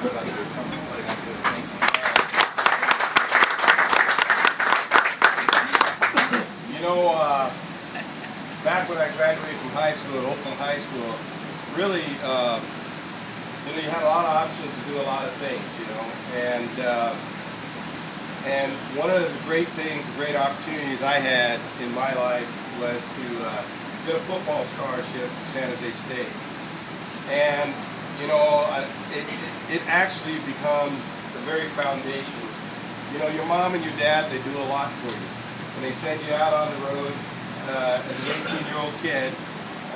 You know, back when I graduated from high school, at Oakland High School, really, you had a lot of options to do a lot of things, and one of the great things, the great opportunities I had in my life was to get a football scholarship to San Jose State. And, it actually becomes the very foundation. Your mom and your dad, they do a lot for you. And they send you out on the road as an 18-year-old kid,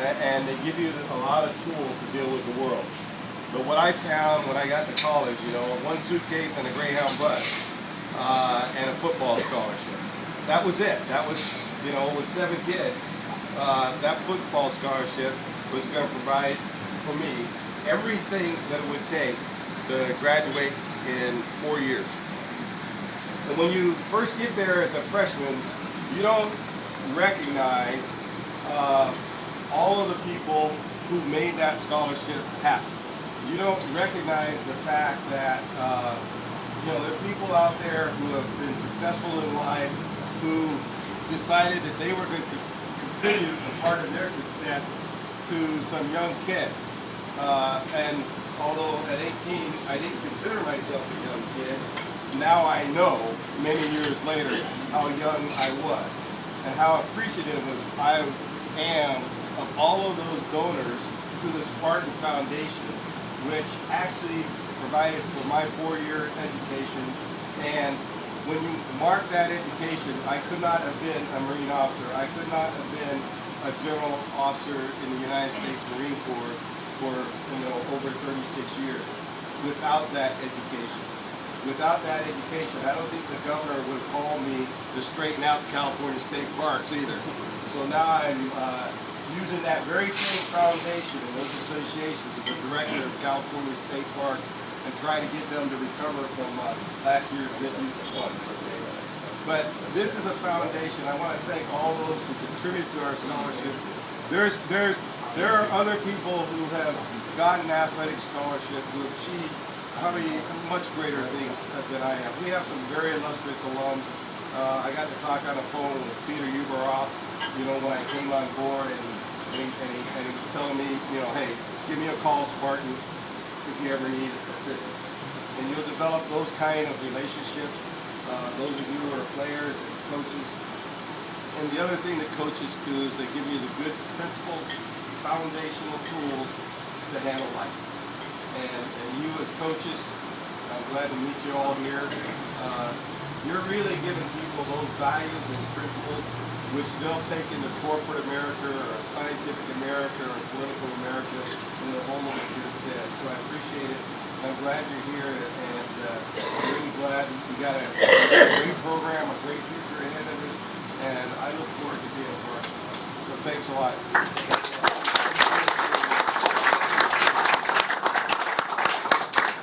and they give you a lot of tools to deal with the world. But what I found when I got to college, one suitcase and a Greyhound bus, and a football scholarship. That was it. That was, with 7 kids, that football scholarship was going to provide for me everything that it would take to graduate in 4 years. And when you first get there as a freshman, you don't recognize all of the people who made that scholarship happen. You don't recognize the fact that there are people out there who have been successful in life who decided that they were going to contribute a part of their success to some young kids. And although at 18 I didn't consider myself a young kid, now I know, many years later, how young I was and how appreciative I am of all of those donors to the Spartan Foundation, which actually provided for my 4-year education. And when you mark that education, I could not have been a Marine officer. I could not have been a general officer in the United States Marine Corps for over 36 years without that education. Without that education, I don't think the governor would call me to straighten out California state parks either. So now I'm using that very same foundation and those associations as the director of California state parks and try to get them to recover from last year's misuse of funds. But this is a foundation. I want to thank all those who contribute to our scholarship. There are other people who have gotten athletic scholarship who have achieved much greater things than I have. We have some very illustrious alums. I got to talk on the phone with Peter Uberoff, when I came on board, and he was telling me, hey, give me a call, Spartan, if you ever need assistance. And you'll develop those kind of relationships, those of you who are players and coaches. And the other thing that coaches do is they give you the good principles, foundational tools to handle life. And you as coaches, I'm glad to meet you all here. You're really giving people those values and principles which they'll take into corporate America or scientific America or political America and they'll hold them to instead. So I appreciate it. I'm glad you're here, and I'm really glad we got a great program, a great future ahead of us, and I look forward to being a part of it. So thanks a lot.